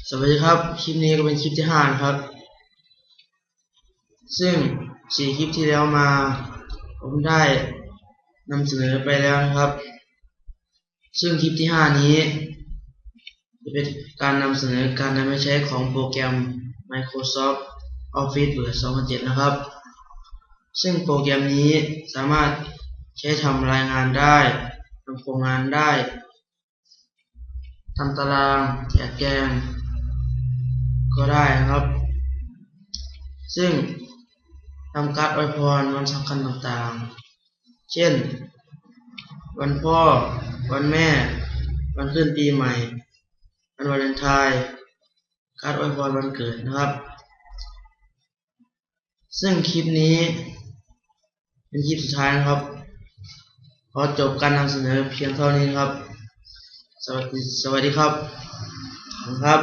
สวัสดีครับคลิปนี้ก็เป็นคลิปที่5นะครับซึ่ง4คลิปที่แล้วมาผมได้นำเสนอไปแล้วนะครับซึ่งคลิปที่5นี้จะเป็นการนำเสนอการนำไปใช้ของโปรแกรม Microsoft Office Word 2007นะครับซึ่งโปรแกรมนี้สามารถใช้ทำรายงานได้ทำโครงงานได้ทำตารางแจกแจงก็ได้นะครับซึ่งทำการ์ดอวยพรวันสำคัญต่างๆเช่นวันพ่อวันแม่วันขึ้นปีใหม่วันวาเลนไทน์การ์ดอวยพรวันเกิดนะครับซึ่งคลิปนี้เป็นคลิปสุดท้ายนะครับขอจบการนำเสนอเพียงเท่านี้ครับสวัสดีครับ